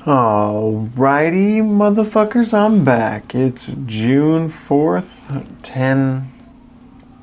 Alrighty, motherfuckers, I'm back. It's June 4th, 10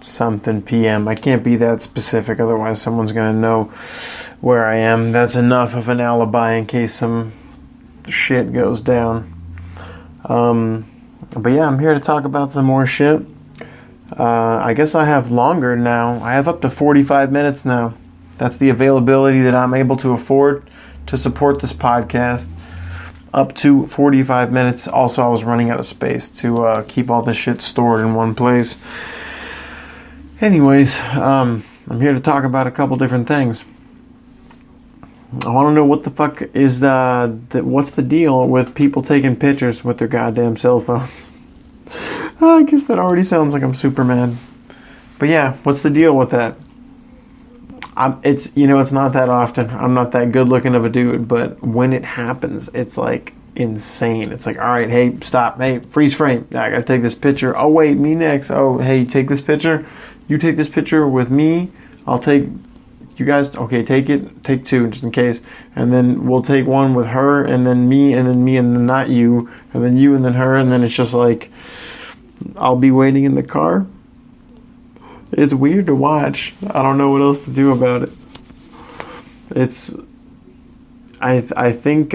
something p.m. I can't be that specific, otherwise someone's gonna know where I am. That's enough of an alibi in case some shit goes down. But yeah, I'm here to talk about some more shit. I guess I have longer now. I have up to 45 minutes now. That's the availability that I'm able to afford to support this podcast. Up to 45 minutes. Also, I was running out of space to keep all this shit stored in one place. Anyways, I'm here to talk about a couple different things. I want to know what the fuck is what's the deal with people taking pictures with their goddamn cell phones? I guess that already sounds like I'm Superman. But yeah, what's the deal with that? It's not that often. I'm not that good looking of a dude, but when it happens, it's like insane. It's like, all right, hey, stop, hey, freeze frame. I gotta take this picture. Oh wait, me next. Oh, hey, take this picture. You take this picture with me. I'll take you guys. Okay, take it. Take two just in case, and then we'll take one with her, and then me, and then not you, and then you, and then her, and then it's just like I'll be waiting in the car. It's weird to watch. I don't know what else to do about it. I think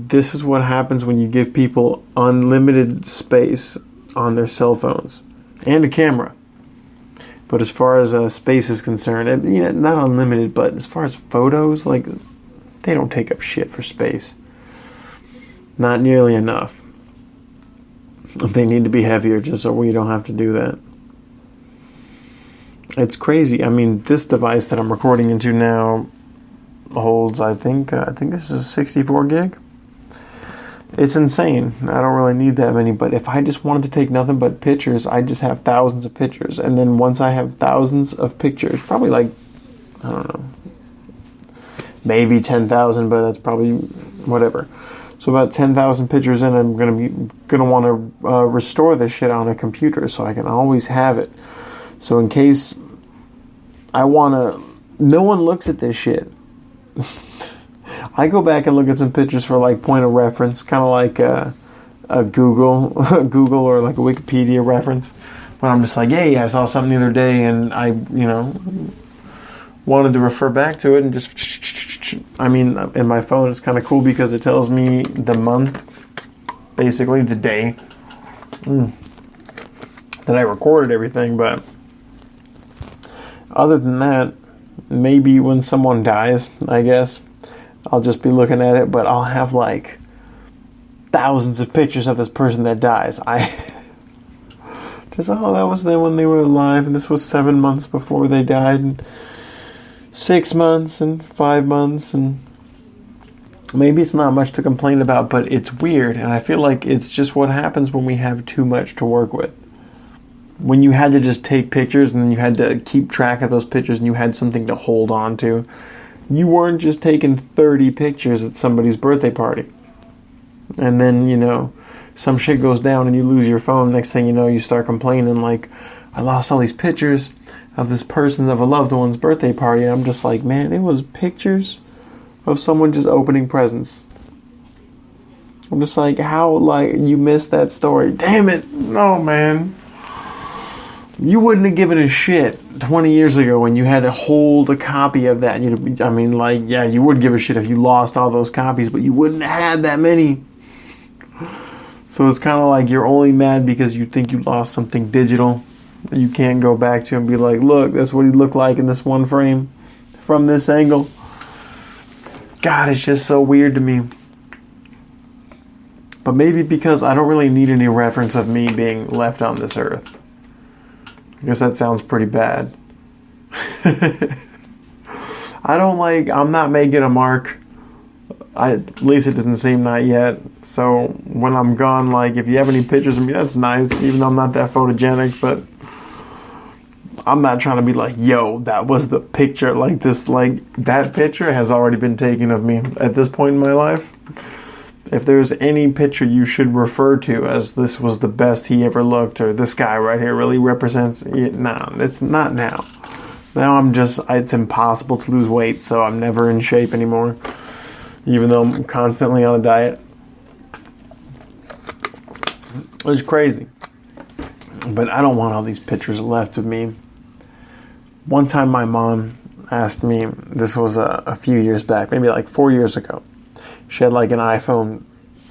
this is what happens when you give people unlimited space on their cell phones and a camera. But as far as space is concerned, not unlimited, but as far as photos, like they don't take up shit for space. Not nearly enough. They need to be heavier just so we don't have to do that. It's crazy. I mean, this device that I'm recording into now holds, I think this is 64 gig. It's insane. I don't really need that many, but if I just wanted to take nothing but pictures, I just have thousands of pictures. And then once I have thousands of pictures, probably like, I don't know, maybe 10,000, but that's probably whatever. So about 10,000 pictures in, I'm gonna want to restore this shit on a computer so I can always have it. So in case no one looks at this shit. I go back and look at some pictures for like point of reference, kind of like a Google or like a Wikipedia reference. But I'm just like, hey, I saw something the other day and I, wanted to refer back to it and just, in my phone it's kind of cool because it tells me the month, basically the day that I recorded everything, but other than that, maybe when someone dies, I guess, I'll just be looking at it, but I'll have like thousands of pictures of this person that dies. That was them when they were alive, and this was 7 months before they died, and 6 months, and 5 months, and maybe it's not much to complain about, but it's weird, and I feel like it's just what happens when we have too much to work with. When you had to just take pictures and you had to keep track of those pictures and you had something to hold on to, you weren't just taking 30 pictures at somebody's birthday party. And then, some shit goes down and you lose your phone. Next thing you know, you start complaining like, I lost all these pictures of of a loved one's birthday party. And I'm just like, man, it was pictures of someone just opening presents. I'm just like, how, you missed that story? Damn it. No, man. You wouldn't have given a shit 20 years ago when you had to hold a copy of that. You would give a shit if you lost all those copies, but you wouldn't have had that many. So it's kind of like you're only mad because you think you lost something digital that you can't go back to and be like, look, that's what he looked like in this one frame from this angle. God, it's just so weird to me. But maybe because I don't really need any reference of me being left on this earth. I guess that sounds pretty bad. I'm not making a mark. At least it doesn't seem not yet. So when I'm gone, if you have any pictures of me, that's nice. Even though I'm not that photogenic, but I'm not trying to be like, yo, that was the picture. That picture has already been taken of me at this point in my life. If there's any picture you should refer to as this was the best he ever looked, or this guy right here really represents it, no, it's not now. Now it's impossible to lose weight, so I'm never in shape anymore. even though I'm constantly on a diet. It was crazy. But I don't want all these pictures left of me. One time my mom asked me, this was a few years back, maybe like 4 years ago. She had like an iPhone,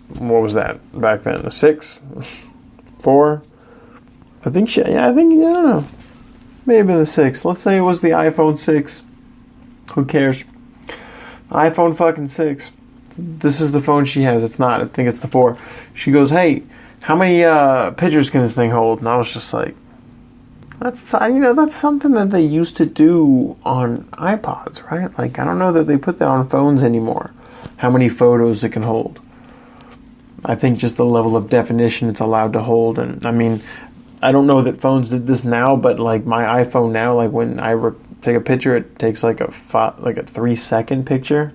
what was that back then? A 6? 4? I don't know. Maybe the 6. Let's say it was the iPhone 6. Who cares? iPhone fucking 6. This is the phone she has. It's not. I think it's the 4. She goes, hey, how many pictures can this thing hold? And I was just like, that's something that they used to do on iPods, right? Like, I don't know that they put that on phones anymore. How many photos it can hold. I think just the level of definition it's allowed to hold. And I mean, I don't know that phones did this now, but like my iPhone now, like when I take a picture, it takes like a 3-second picture.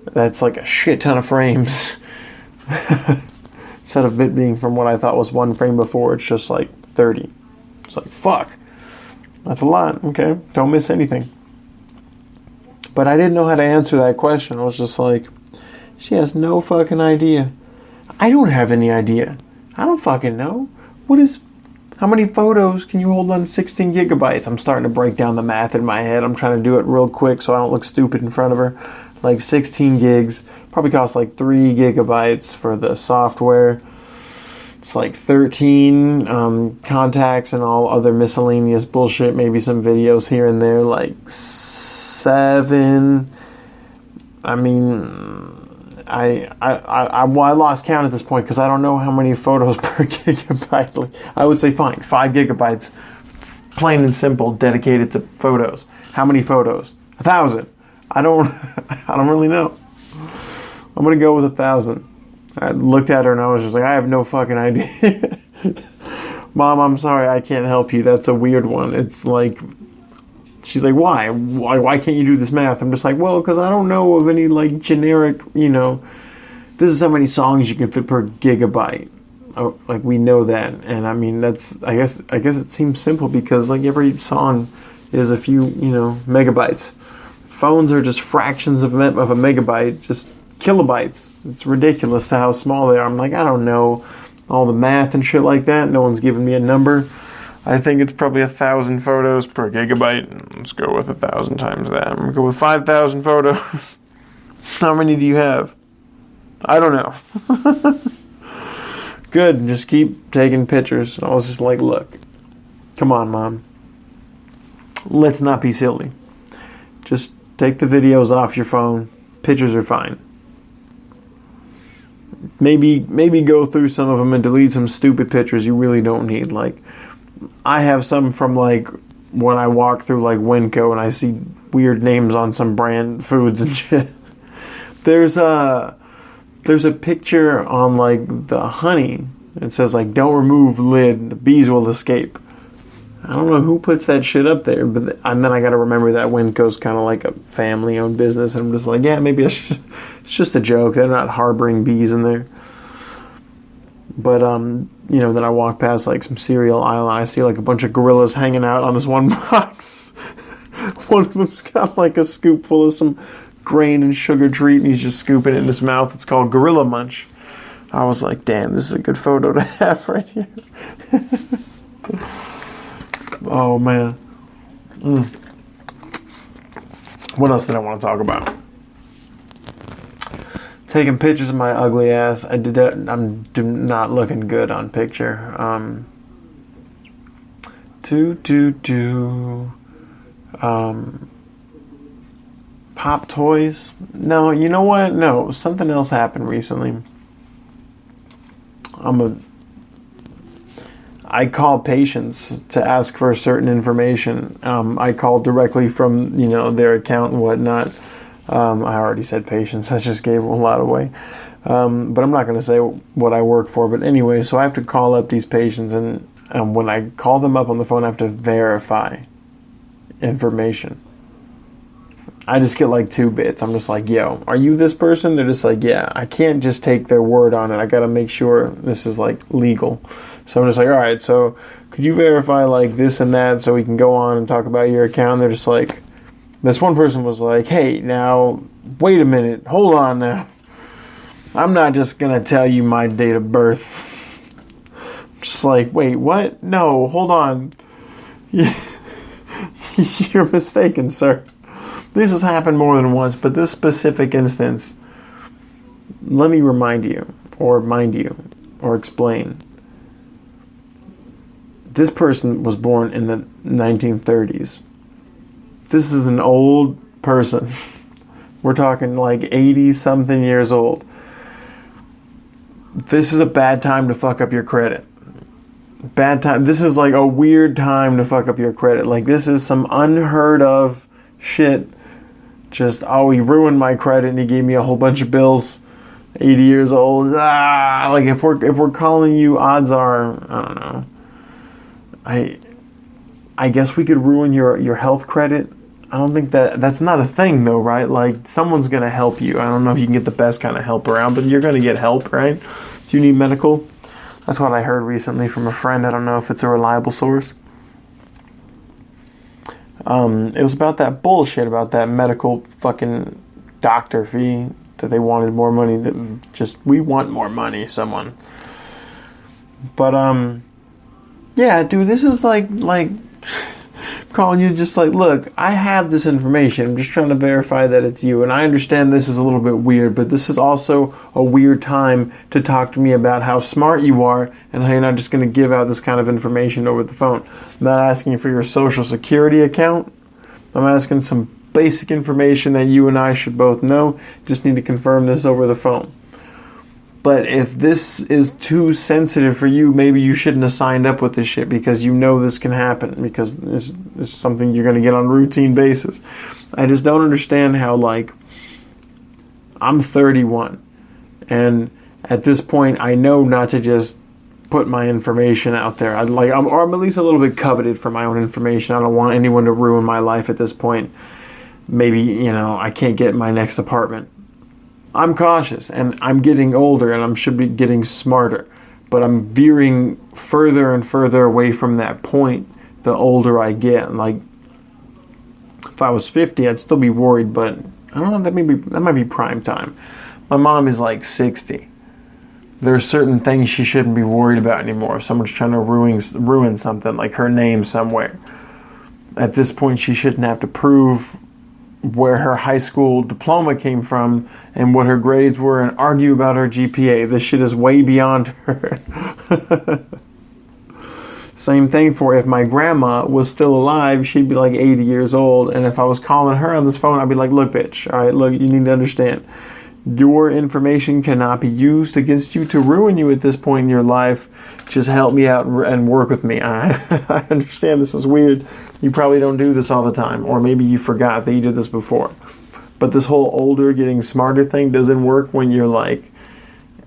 That's like a shit ton of frames. Instead of it being from what I thought was 1 frame before, it's just like 30. It's like, fuck. That's a lot, okay? Don't miss anything. But I didn't know how to answer that question. I was just like, she has no fucking idea. I don't have any idea. I don't fucking know. How many photos can you hold on 16 gigabytes? I'm starting to break down the math in my head. I'm trying to do it real quick so I don't look stupid in front of her. Like 16 gigs. Probably costs like 3 gigabytes for the software. It's like 13 contacts and all other miscellaneous bullshit. Maybe some videos here and there. Like 7. I mean, I lost count at this point because I don't know how many photos per gigabyte. Like, I would say fine, 5 gigabytes, plain and simple, dedicated to photos. How many photos? 1,000. I don't really know. I'm gonna go with 1,000. I looked at her and I was just like, I have no fucking idea. Mom, I'm sorry, I can't help you. That's a weird one. It's like, she's like, why? Why can't you do this math? I'm just like, well, because I don't know of any like generic, this is how many songs you can fit per gigabyte. Oh, like we know that, and I mean I guess it seems simple because like every song is a few megabytes. Phones are just fractions of a megabyte, just kilobytes. It's ridiculous to how small they are. I'm like, I don't know all the math and shit like that. No one's giving me a number. I think it's probably 1,000 photos per gigabyte. Let's go with 1,000 times that. I'm gonna go with 5,000 photos. How many do you have? I don't know. Good, just keep taking pictures. I was just like, look, come on, Mom. Let's not be silly. Just take the videos off your phone. Pictures are fine. Maybe go through some of them and delete some stupid pictures you really don't need. Like, I have some from like when I walk through like Winco and I see weird names on some brand foods and shit. There's a picture on like the honey. It says like, don't remove lid, the bees will escape. I don't know who puts that shit up there, and then I gotta remember that Winco's kind of like a family-owned business, and I'm just like, yeah, maybe it's just a joke. They're not harboring bees in there. But then I walk past like some cereal aisle, and I see like a bunch of gorillas hanging out on this one box. One of them's got like a scoop full of some grain and sugar treat, and he's just scooping it in his mouth. It's called Gorilla Munch. I was like, damn, this is a good photo to have right here. Oh, man. What else did I want to talk about? Taking pictures of my ugly ass. I'm not looking good on picture. Pop toys? No, you know what? No, something else happened recently. I call patients to ask for certain information. I call directly from, their account and whatnot. I already said patients. I just gave a lot away. But I'm not going to say what I work for. But anyway, so I have to call up these patients. And when I call them up on the phone, I have to verify information. I just get like 2 bits. I'm just like, yo, are you this person? They're just like, yeah. I can't just take their word on it. I got to make sure this is like legal. So I'm just like, all right, so could you verify like this and that so we can go on and talk about your account? And they're just like, this one person was like, hey, now wait a minute, hold on now. I'm not just gonna tell you my date of birth. Just like, wait, what? No, hold on. You're mistaken, sir. This has happened more than once, but this specific instance, let me remind you, or mind you, or explain. This person was born in the 1930s. This is an old person. We're talking like 80-something years old. This is a bad time to fuck up your credit. Bad time. This is like a weird time to fuck up your credit. Like, this is some unheard of shit. Just, oh, he ruined my credit and he gave me a whole bunch of bills. 80 years old. Like, if we're calling you, odds are, I don't know. I guess we could ruin your health credit. I don't think that's not a thing though, right? Like, someone's gonna help you. I don't know if you can get the best kind of help around, but you're gonna get help, right? Do you need medical? That's what I heard recently from a friend. I don't know if it's a reliable source. It was about that bullshit about that medical fucking doctor fee, that they wanted more money. We want more money, someone. But yeah, dude, this is like calling you just like, look, I have this information. I'm just trying to verify that it's you. And I understand this is a little bit weird, but this is also a weird time to talk to me about how smart you are and how you're not just going to give out this kind of information over the phone. I'm not asking for your social security account. I'm asking some basic information that you and I should both know. Just need to confirm this over the phone. But if this is too sensitive for you, maybe you shouldn't have signed up with this shit, because you know this can happen, because this is something you're going to get on a routine basis. I just don't understand how, like, I'm 31, and at this point I know not to just put my information out there. I'm at least a little bit coveted for my own information. I don't want anyone to ruin my life at this point. Maybe, I can't get my next apartment. I'm cautious, and I'm getting older, and I should be getting smarter. But I'm veering further and further away from that point the older I get. Like, if I was 50, I'd still be worried, but I don't know, that might be prime time. My mom is like 60. There are certain things she shouldn't be worried about anymore. If someone's trying to ruin something, like her name somewhere. At this point, she shouldn't have to prove where her high school diploma came from and what her grades were and argue about her GPA. This shit is way beyond her. Same thing for if my grandma was still alive, she'd be like 80 years old. And if I was calling her on this phone, I'd be like, look, bitch, all right, look, you need to understand. Your information cannot be used against you to ruin you at this point in your life. Just help me out and work with me. I understand this is weird. You probably don't do this all the time. Or maybe you forgot that you did this before. But this whole older, getting smarter thing doesn't work when you're like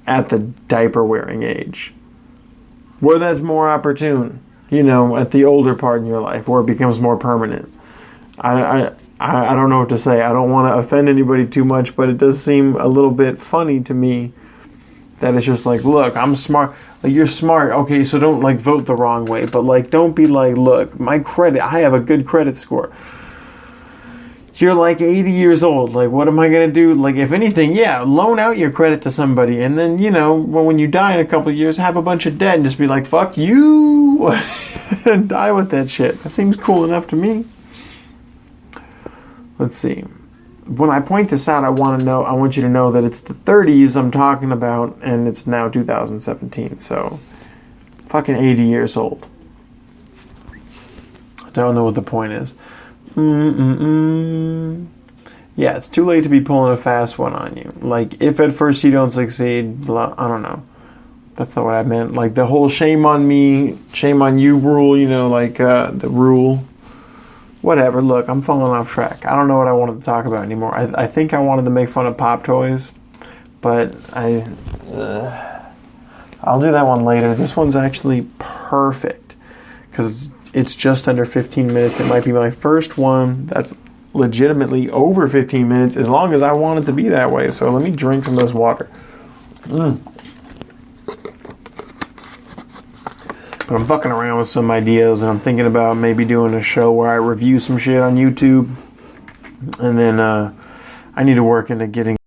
at the diaper wearing age. Where that's more opportune. At the older part in your life where it becomes more permanent. I don't know what to say. I don't want to offend anybody too much, but it does seem a little bit funny to me that it's just like, look, I'm smart. Like, you're smart. Okay, so don't like vote the wrong way, but like, don't be like, look, my credit, I have a good credit score. You're like 80 years old. Like, what am I going to do? Like, if anything, yeah, loan out your credit to somebody. And then, when you die in a couple of years, have a bunch of debt and just be like, fuck you. And die with that shit. That seems cool enough to me. Let's see. When I point this out, I want you to know that it's the 30s I'm talking about, and it's now 2017. So, fucking 80 years old. I don't know what the point is. Yeah, it's too late to be pulling a fast one on you. Like, if at first you don't succeed, I don't know. That's not what I meant. Like, the whole shame on me, shame on you rule, the rule. Whatever, look, I'm falling off track. I don't know what I wanted to talk about anymore. I think I wanted to make fun of Pop Toys, but I'll do that one later. This one's actually perfect, because it's just under 15 minutes. It might be my first one that's legitimately over 15 minutes, as long as I want it to be that way. So let me drink some of this water. But I'm fucking around with some ideas, and I'm thinking about maybe doing a show where I review some shit on YouTube. And then I need to work into getting